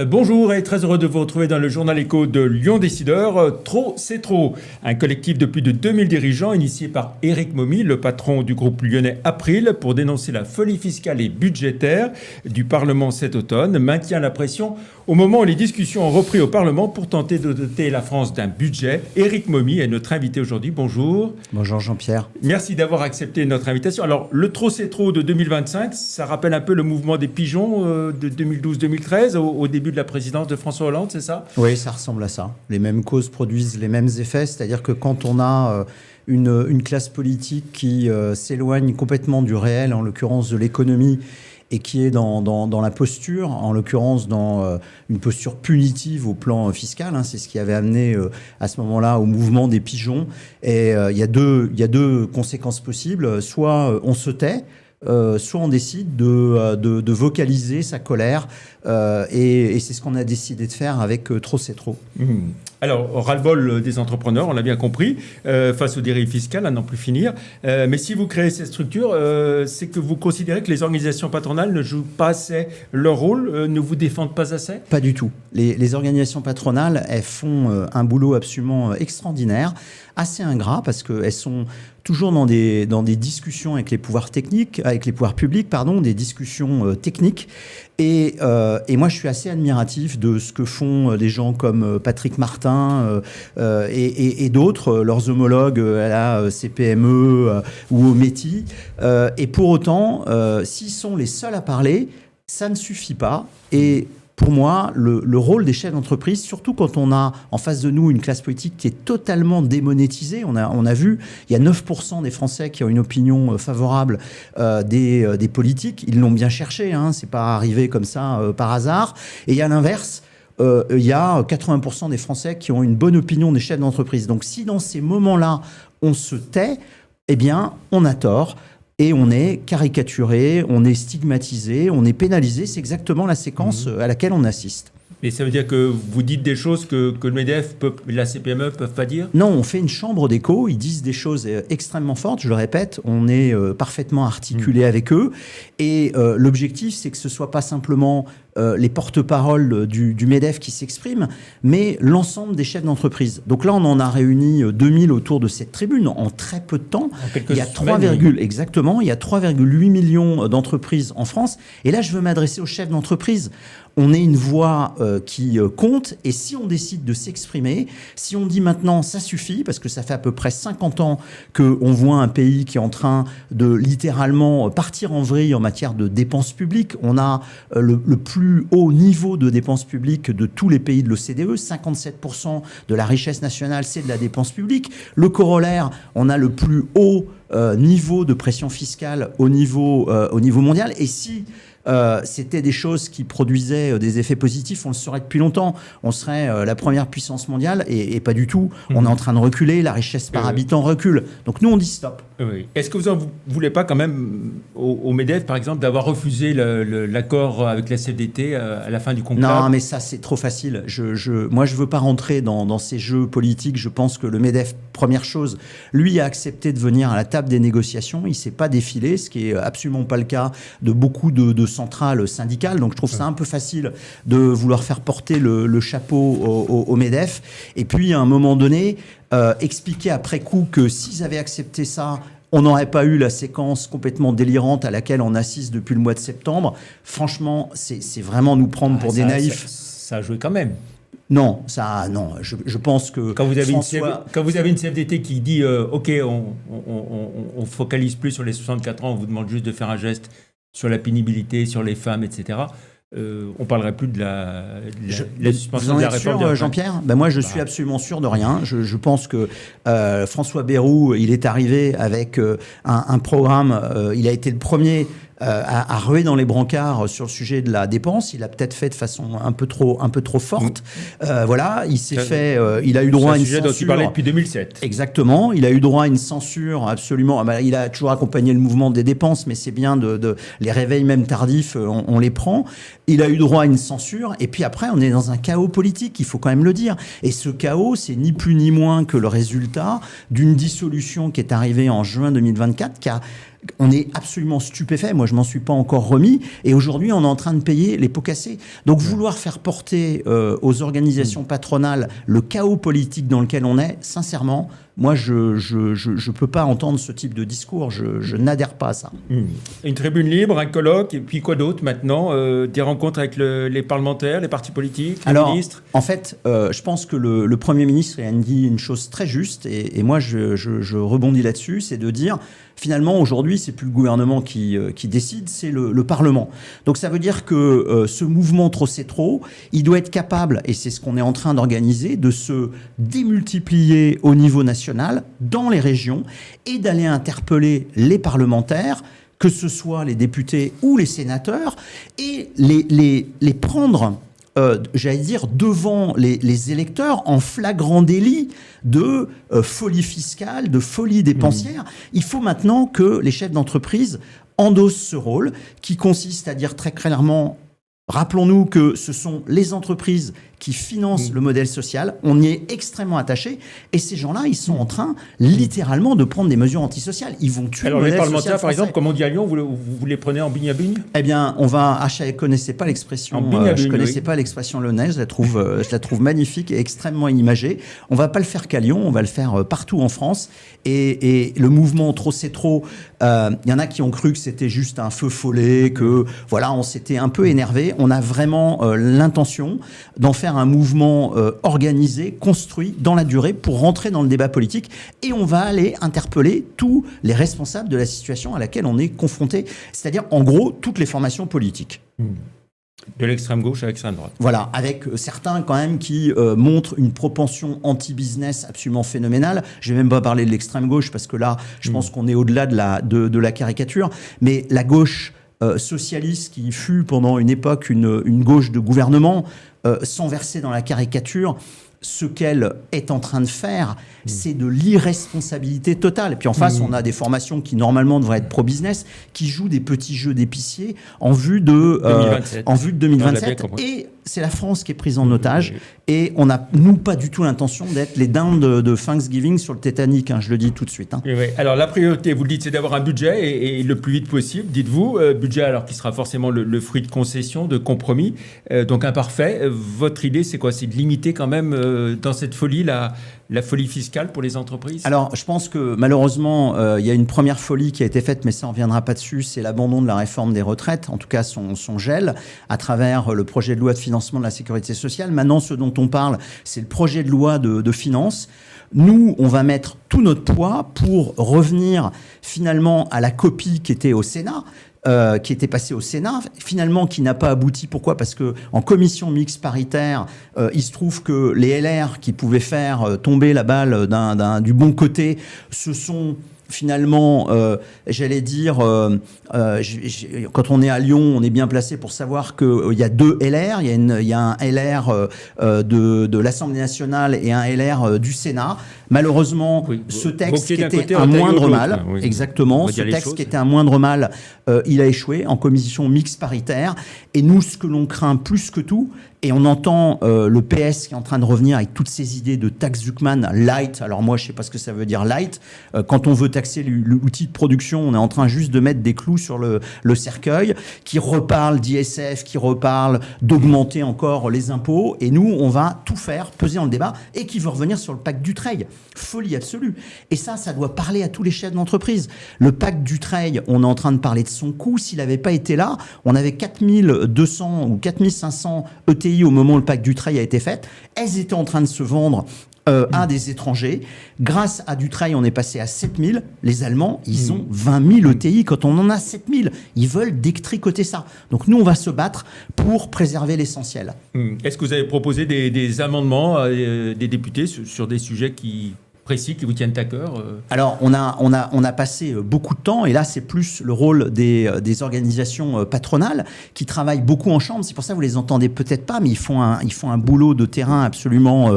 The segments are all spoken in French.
Bonjour et très heureux de vous retrouver dans le journal écho de Lyon Décideur. Trop, c'est trop. Un collectif de plus de 2000 dirigeants initié par Éric Momy, le patron du groupe lyonnais April, pour dénoncer la folie fiscale et budgétaire du Parlement cet automne, maintient la pression au moment où les discussions ont repris au Parlement pour tenter de doter la France d'un budget. Éric Momy est notre invité aujourd'hui. Bonjour. Bonjour Jean-Pierre. Merci d'avoir accepté notre invitation. Alors, le trop, c'est trop de 2025, ça rappelle un peu le mouvement des pigeons de 2012-2013 au début de la présidence de François Hollande, c'est ça? Oui, ça ressemble à ça. Les mêmes causes produisent les mêmes effets, c'est-à-dire que quand on a une classe politique qui s'éloigne complètement du réel, en l'occurrence de l'économie, et qui est dans la posture, en l'occurrence dans une posture punitive au plan fiscal, hein, c'est ce qui avait amené à ce moment-là au mouvement des pigeons. Et il y a deux conséquences possibles. Soit on se tait, soit on décide de vocaliser sa colère, et c'est ce qu'on a décidé de faire avec Trop c'est trop. Alors, ras-le-bol des entrepreneurs, on l'a bien compris, face aux dérives fiscales, à n'en plus finir. Mais si vous créez cette structure, c'est que vous considérez que les organisations patronales ne jouent pas assez leur rôle, ne vous défendent pas assez? Pas du tout. Les organisations patronales, elles font un boulot absolument extraordinaire, assez ingrat, parce qu'elles sont toujours dans des discussions avec les pouvoirs techniques, avec les pouvoirs publics, pardon, des discussions techniques. Et moi, je suis assez admiratif de ce que font des gens comme Patrick Martin et d'autres, leurs homologues à la CPME ou au METI. Et pour autant, s'ils sont les seuls à parler, ça ne suffit pas. Et pour moi, le rôle des chefs d'entreprise, surtout quand on a en face de nous une classe politique qui est totalement démonétisée, on a vu, il y a 9% des Français qui ont une opinion favorable des politiques. Ils l'ont bien cherché, hein, c'est pas arrivé comme ça par hasard. Et à l'inverse, il y a 80% des Français qui ont une bonne opinion des chefs d'entreprise. Donc si dans ces moments-là, on se tait, eh bien, on a tort. Et on est caricaturé, on est stigmatisé, on est pénalisé. C'est exactement la séquence à laquelle on assiste. Et ça veut dire que vous dites des choses que le MEDEF, la CPME ne peuvent pas dire? Non, on fait une chambre d'écho. Ils disent des choses extrêmement fortes. Je le répète, on est parfaitement articulé avec eux. Et l'objectif, c'est que ce ne soit pas simplement les porte-paroles du MEDEF qui s'expriment, mais l'ensemble des chefs d'entreprise. Donc là, on en a réuni 2000 autour de cette tribune en très peu de temps. Il y a 3,8 millions d'entreprises en France. Et là, je veux m'adresser aux chefs d'entreprise. On est une voix qui compte, et si on décide de s'exprimer, si on dit maintenant ça suffit, parce que ça fait à peu près 50 ans qu'on voit un pays qui est en train de littéralement partir en vrille en matière de dépenses publiques. On a le plus haut niveau de dépenses publiques de tous les pays de l'OCDE, 57% de la richesse nationale, c'est de la dépense publique. Le corollaire, on a le plus haut niveau de pression fiscale au niveau mondial, et si c'était des choses qui produisaient des effets positifs, on le saurait depuis longtemps. On serait la première puissance mondiale, et pas du tout. On est en train de reculer, la richesse par habitant recule. Donc nous, on dit stop. Oui. Est-ce que vous ne voulez pas quand même, au MEDEF, par exemple, d'avoir refusé l'accord avec la CFDT à la fin du conclave? Non, mais ça, c'est trop facile. Moi, je ne veux pas rentrer dans ces jeux politiques. Je pense que le MEDEF, première chose, lui a accepté de venir à la table des négociations. Il ne s'est pas défilé, ce qui n'est absolument pas le cas de beaucoup de centrales syndicales. Donc, je trouve ça un peu facile de vouloir faire porter le chapeau au MEDEF. Et puis, à un moment donné, expliquer après coup que s'ils avaient accepté ça, on n'aurait pas eu la séquence complètement délirante à laquelle on assiste depuis le mois de septembre. Franchement, c'est vraiment nous prendre pour des naïfs. Ça a joué quand même. Non, je pense que quand vous avez une CFDT qui dit OK, on focalise plus sur les 64 ans, on vous demande juste de faire un geste sur la pénibilité, sur les femmes, etc. On parlerait plus de la suspension de la réforme. Sûr, Jean-Pierre, moi je suis absolument sûr de rien. Je pense que François Bayrou, il est arrivé avec un programme. Il a été le premier à ruer dans les brancards sur le sujet de la dépense. Il a peut-être fait de façon un peu trop forte. Voilà, il s'est fait. Il a eu droit à une censure. C'est un sujet dont tu parlais depuis 2007. Exactement. Il a eu droit à une censure absolument. Il a toujours accompagné le mouvement des dépenses, mais c'est bien les réveils même tardifs, on les prend. Il a eu droit à une censure. Et puis après, on est dans un chaos politique. Il faut quand même le dire. Et ce chaos, c'est ni plus ni moins que le résultat d'une dissolution qui est arrivée en juin 2024, qui a On est absolument stupéfait. Moi, je m'en suis pas encore remis. Et aujourd'hui, on est en train de payer les pots cassés. Donc, vouloir faire porter aux organisations patronales le chaos politique dans lequel on est, sincèrement, moi, je peux pas entendre ce type de discours. Je n'adhère pas à ça. Une tribune libre, un colloque, et puis quoi d'autre maintenant? Des rencontres avec les parlementaires, les partis politiques, les ministres? En fait, je pense que le Premier ministre a dit une chose très juste, et moi, je rebondis là-dessus, c'est de dire, finalement, aujourd'hui, c'est plus le gouvernement qui décide, c'est le Parlement. Donc, ça veut dire que ce mouvement trop c'est trop, il doit être capable, et c'est ce qu'on est en train d'organiser, de se démultiplier au niveau national, dans les régions, et d'aller interpeller les parlementaires, que ce soit les députés ou les sénateurs, et les prendre, j'allais dire, devant les électeurs en flagrant délit de folie fiscale, de folie dépensière. Il faut maintenant que les chefs d'entreprise endossent ce rôle qui consiste à dire très clairement, rappelons-nous que ce sont les entreprises qui financent le modèle social. On y est extrêmement attaché. Et ces gens-là, ils sont en train, littéralement, de prendre des mesures antisociales. Ils vont tuer le modèle social. Alors, les parlementaires, par français. exemple, comme on dit à Lyon, vous les prenez en bigne à bigne? Eh bien, on va... Ah, je ne connaissais pas l'expression. Je ne connaissais pas l'expression lyonnaise. Je la trouve magnifique et extrêmement imagée. On ne va pas le faire qu'à Lyon. On va le faire partout en France. Et le mouvement trop c'est trop, il y en a qui ont cru que c'était juste un feu follet, que voilà, on s'était un peu énervé. On a vraiment l'intention d'en faire un mouvement organisé, construit dans la durée pour rentrer dans le débat politique, et on va aller interpeller tous les responsables de la situation à laquelle on est confronté, c'est-à-dire en gros toutes les formations politiques. De l'extrême gauche à l'extrême droite. Voilà, avec certains quand même qui montrent une propension anti-business absolument phénoménale. Je vais même pas parler de l'extrême gauche parce que là, je pense qu'on est au-delà de la caricature, mais la gauche socialiste qui fut pendant une époque une gauche de gouvernement, sans verser dans la caricature, ce qu'elle est en train de faire, c'est de l'irresponsabilité totale. Et puis en face, on a des formations qui normalement devraient être pro-business, qui jouent des petits jeux d'épicier en vue de 2027. Et c'est la France qui est prise en otage. Et on n'a, nous, pas du tout l'intention d'être les dindes de Thanksgiving sur le Titanic, hein, je le dis tout de suite. Hein. Oui. Alors la priorité, vous le dites, c'est d'avoir un budget et le plus vite possible, dites-vous. Budget alors qui sera forcément le fruit de concessions, de compromis, donc imparfait. Votre idée, c'est quoi? C'est de limiter quand même dans cette folie la folie fiscale pour les entreprises? Alors, je pense que malheureusement, il y a une première folie qui a été faite, mais ça, on ne reviendra pas dessus, c'est l'abandon de la réforme des retraites, en tout cas son gel, à travers le projet de loi de financement de la sécurité sociale. Maintenant, ce dont on parle, c'est le projet de loi de finances. Nous, on va mettre tout notre poids pour revenir finalement à la copie qui était au Sénat, qui était passé au Sénat, finalement qui n'a pas abouti. Pourquoi? Parce que en commission mixte paritaire, il se trouve que les LR qui pouvaient faire tomber la balle du bon côté se sont finalement, j'allais dire, quand on est à Lyon, on est bien placé pour savoir qu'il y a deux LR. Il y a un LR de l'Assemblée nationale et un LR du Sénat. Malheureusement, ce texte qui était un moindre mal, exactement, ce texte qui était un moindre mal, il a échoué en commission mixte paritaire. Et nous, ce que l'on craint plus que tout, et on entend le PS qui est en train de revenir avec toutes ces idées de taxe Zuckman light. Alors moi, je ne sais pas ce que ça veut dire light. Quand on veut taxer l'outil de production, on est en train juste de mettre des clous sur le cercueil, qui reparle d'ISF, qui reparle d'augmenter encore les impôts. Et nous, on va tout faire, peser dans le débat, et qui veut revenir sur le pacte Dutreil. Folie absolue. Et ça doit parler à tous les chefs d'entreprise. Le pacte Dutreil, on est en train de parler de son coût. S'il n'avait pas été là, on avait 4200 ou 4500 ETI au moment où le pacte Dutreil a été fait. Elles étaient en train de se vendre à des étrangers. Grâce à Dutreil, on est passé à 7000. Les Allemands, ils ont 20 000 ETI quand on en a 7000. Ils veulent détricoter ça. Donc nous, on va se battre pour préserver l'essentiel. Est-ce que vous avez proposé des amendements à des députés sur des sujets précis qui vous tiennent à cœur? Alors, on a passé beaucoup de temps, et là, c'est plus le rôle des organisations patronales qui travaillent beaucoup en chambre. C'est pour ça que vous les entendez peut-être pas, mais ils font un boulot de terrain absolument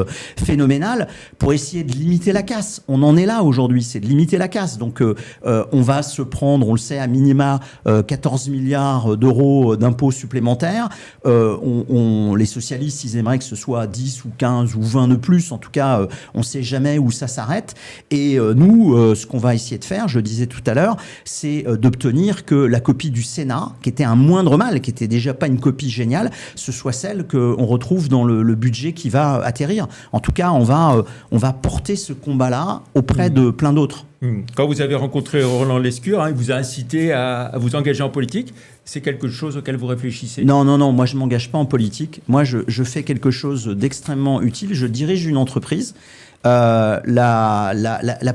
phénoménal pour essayer de limiter la casse. On en est là aujourd'hui, c'est de limiter la casse. Donc, on va se prendre, on le sait, à minima 14 milliards d'euros d'impôts supplémentaires. Les socialistes, ils aimeraient que ce soit 10 ou 15 ou 20 de plus. En tout cas, on ne sait jamais où ça s'arrête. s'arrête. Et nous, ce qu'on va essayer de faire, je le disais tout à l'heure, c'est d'obtenir que la copie du Sénat, qui était un moindre mal, qui était déjà pas une copie géniale, ce soit celle qu'on retrouve dans le budget qui va atterrir. En tout cas, on va porter ce combat-là auprès de plein d'autres. Quand vous avez rencontré Roland Lescure, il vous a incité à vous engager en politique. C'est quelque chose auquel vous réfléchissez? Non, moi je ne m'engage pas en politique. Moi je fais quelque chose d'extrêmement utile. Je dirige une entreprise. La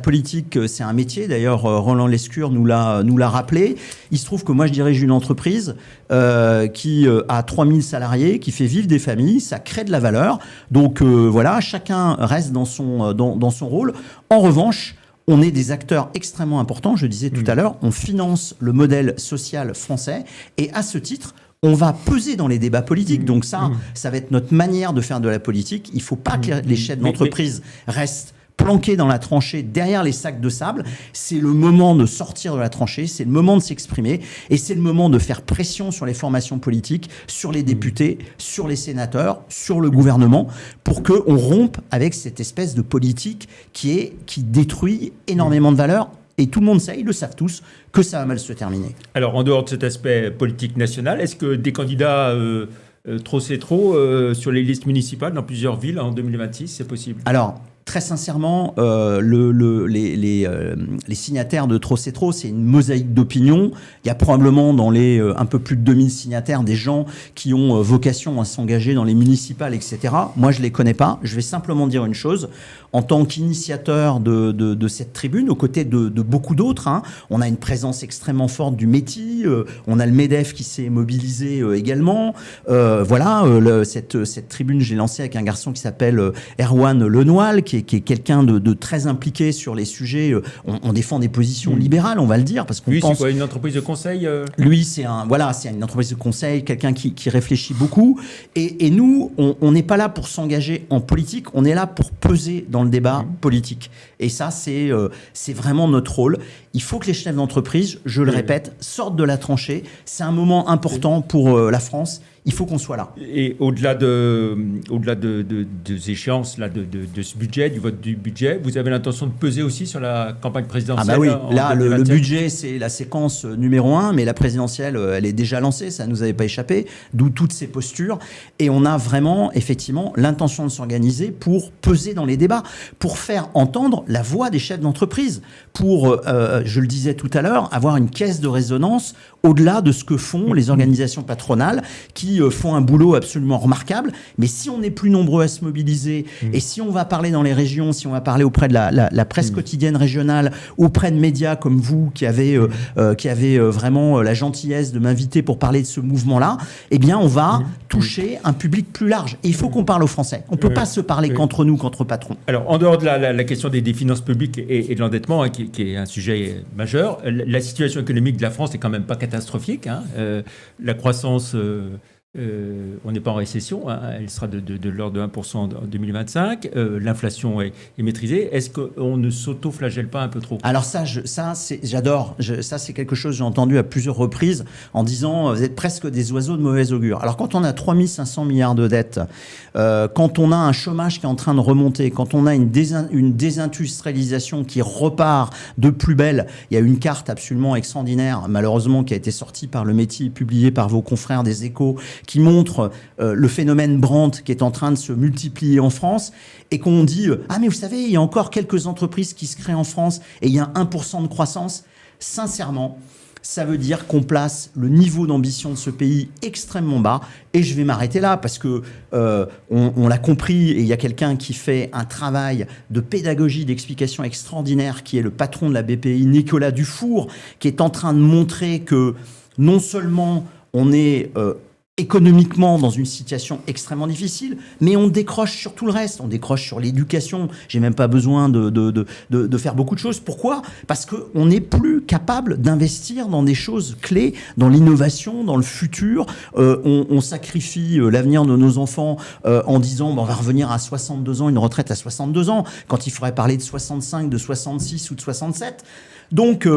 politique, c'est un métier. D'ailleurs, Roland Lescure nous l'a rappelé. Il se trouve que moi, je dirige une entreprise qui a 3000 salariés, qui fait vivre des familles. Ça crée de la valeur. Donc voilà, chacun reste dans son rôle. En revanche, on est des acteurs extrêmement importants. Je disais tout à l'heure, on finance le modèle social français. Et à ce titre, on va peser dans les débats politiques. Donc ça va être notre manière de faire de la politique. Il ne faut pas que les chefs d'entreprise restent planqués dans la tranchée, derrière les sacs de sable. C'est le moment de sortir de la tranchée, c'est le moment de s'exprimer, et c'est le moment de faire pression sur les formations politiques, sur les députés, sur les sénateurs, sur le gouvernement, pour qu'on rompe avec cette espèce de politique qui détruit énormément de valeurs. Et tout le monde sait, ils le savent tous, que ça va mal se terminer. Alors, en dehors de cet aspect politique national, est-ce que des candidats trop c'est trop sur les listes municipales dans plusieurs villes en 2026, c'est possible? Alors, très sincèrement, les signataires de Trop c'est trop, c'est une mosaïque d'opinions. Il y a probablement dans les un peu plus de 2000 signataires des gens qui ont vocation à s'engager dans les municipales, etc. Moi, je ne les connais pas. Je vais simplement dire une chose. En tant qu'initiateur de cette tribune, aux côtés de beaucoup d'autres, on a une présence extrêmement forte du METI, on a le MEDEF qui s'est mobilisé également. Cette tribune, je l'ai lancée avec un garçon qui s'appelle Erwan Lenoil, qui est quelqu'un de très impliqué sur les sujets. On défend des positions libérales, on va le dire, parce qu'on pense... c'est quoi, une entreprise de conseil Lui, c'est une entreprise de conseil, quelqu'un qui réfléchit beaucoup. Et nous, on n'est pas là pour s'engager en politique, on est là pour peser dans le débat politique. Et ça, c'est vraiment notre rôle. Il faut que les chefs d'entreprise, je le répète, sortent de la tranchée. C'est un moment important pour la France. Il faut qu'on soit là. Et au-delà des échéances là, de ce budget, du vote du budget, vous avez l'intention de peser aussi sur la campagne présidentielle? Ah bah oui, là, le budget, c'est la séquence numéro 1, mais la présidentielle, elle est déjà lancée, ça ne nous avait pas échappé, d'où toutes ces postures. Et on a vraiment, effectivement, l'intention de s'organiser pour peser dans les débats, pour faire entendre la voix des chefs d'entreprise, pour, je le disais tout à l'heure, avoir une caisse de résonance au-delà de ce que font les organisations patronales qui font un boulot absolument remarquable. Mais si on est plus nombreux à se mobiliser et si on va parler dans les régions, si on va parler auprès de la presse quotidienne régionale, auprès de médias comme vous qui avez vraiment la gentillesse de m'inviter pour parler de ce mouvement-là, eh bien on va toucher un public plus large. Et il faut qu'on parle aux Français. On ne peut pas se parler qu'entre nous, qu'entre patrons. Alors, en dehors de la question des finances publiques et de l'endettement, qui est un sujet majeur, la situation économique de la France n'est quand même pas catastrophique. La croissance, on n'est pas en récession, elle sera de l'ordre de 1% en 2025. L'inflation est maîtrisée. Est-ce qu'on ne s'auto-flagelle pas un peu trop? Alors j'adore. Ça, c'est quelque chose que j'ai entendu à plusieurs reprises en disant vous êtes presque des oiseaux de mauvais augure. Alors quand on a 3500 milliards de dettes, quand on a un chômage qui est en train de remonter, quand on a une désindustrialisation qui repart de plus belle, il y a une carte absolument extraordinaire, malheureusement, qui a été sortie par le métier, publiée par vos confrères des Échos, qui montre le phénomène Brandt qui est en train de se multiplier en France, et qu'on dit ah mais vous savez, il y a encore quelques entreprises qui se créent en France et il y a 1% de croissance. Sincèrement, ça veut dire qu'on place le niveau d'ambition de ce pays extrêmement bas. Et je vais m'arrêter là parce que on l'a compris, et il y a quelqu'un qui fait un travail de pédagogie, d'explication extraordinaire, qui est le patron de la BPI, Nicolas Dufour, qui est en train de montrer que non seulement on est économiquement dans une situation extrêmement difficile, mais on décroche sur tout le reste. On décroche sur l'éducation. J'ai même pas besoin de faire beaucoup de choses. Pourquoi? Parce qu'on n'est plus capable d'investir dans des choses clés, dans l'innovation, dans le futur. On sacrifie l'avenir de nos enfants en disant on va revenir à 62 ans, une retraite à 62 ans, quand il faudrait parler de 65, de 66 ou de 67. Donc,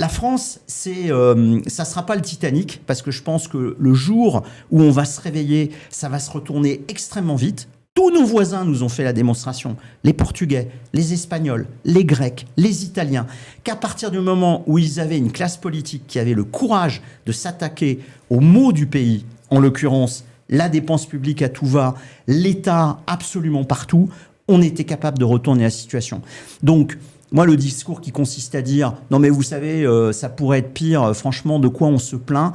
la France, ça ne sera pas le Titanic, parce que je pense que le jour où on va se réveiller, ça va se retourner extrêmement vite. Tous nos voisins nous ont fait la démonstration, les Portugais, les Espagnols, les Grecs, les Italiens, qu'à partir du moment où ils avaient une classe politique qui avait le courage de s'attaquer aux maux du pays, en l'occurrence la dépense publique à tout va, l'État absolument partout, on était capable de retourner la situation. Donc, moi, le discours qui consiste à dire « Non mais vous savez, ça pourrait être pire, franchement, de quoi on se plaint ?»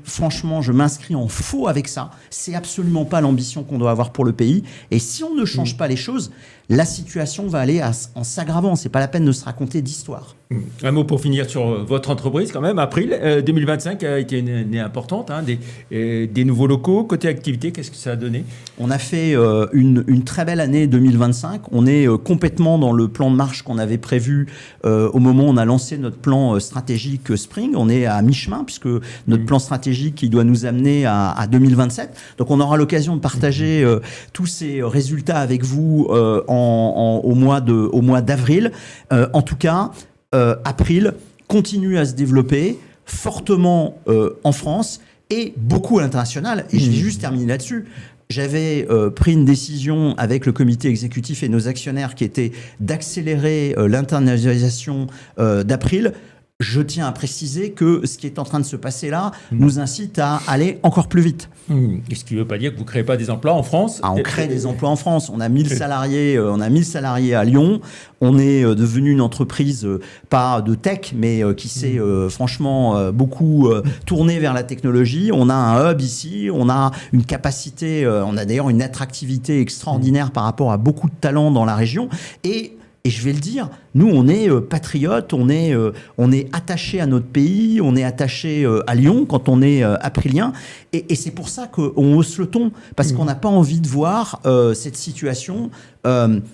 Franchement, je m'inscris en faux avec ça. C'est absolument pas l'ambition qu'on doit avoir pour le pays. Et si on ne change pas les choses, la situation va aller en s'aggravant. C'est pas la peine de se raconter d'histoire. Un mot pour finir sur votre entreprise quand même. April 2025 a été une année importante, hein, des nouveaux locaux. Côté activité, qu'est-ce que ça a donné? On a fait une très belle année 2025. On est complètement dans le plan de marche qu'on avait prévu au moment où on a lancé notre plan stratégique Spring. On est à mi-chemin puisque notre plan stratégique qui doit nous amener à 2027. Donc on aura l'occasion de partager tous ces résultats avec vous au mois d'avril. En tout cas, April continue à se développer fortement en France et beaucoup à l'international. Et je vais juste terminer là-dessus. J'avais pris une décision avec le comité exécutif et nos actionnaires qui était d'accélérer l'internationalisation d'April. Je tiens à préciser que ce qui est en train de se passer là nous incite à aller encore plus vite. Ce qui ne veut pas dire que vous ne créez pas des emplois en France? On crée des emplois en France. On a 1000 salariés, à Lyon. On est devenu une entreprise, pas de tech, mais qui s'est franchement beaucoup tournée vers la technologie. On a un hub ici, on a une capacité, on a d'ailleurs une attractivité extraordinaire par rapport à beaucoup de talents dans la région. Et je vais le dire, nous, on est patriotes, on est attaché à notre pays, on est attaché à Lyon quand on est aprilien. Et c'est pour ça qu'on hausse le ton, parce qu'on n'a pas envie de voir cette situation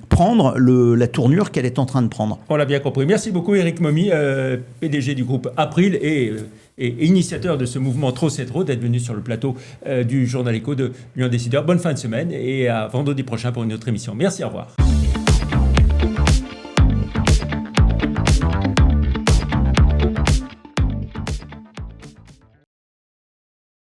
prendre la tournure qu'elle est en train de prendre. On l'a bien compris. Merci beaucoup, Éric Momy, PDG du groupe April et initiateur de ce mouvement Trop c'est trop, d'être venu sur le plateau du Journal Écho de Lyon Décideur. Bonne fin de semaine et à vendredi prochain pour une autre émission. Merci, au revoir.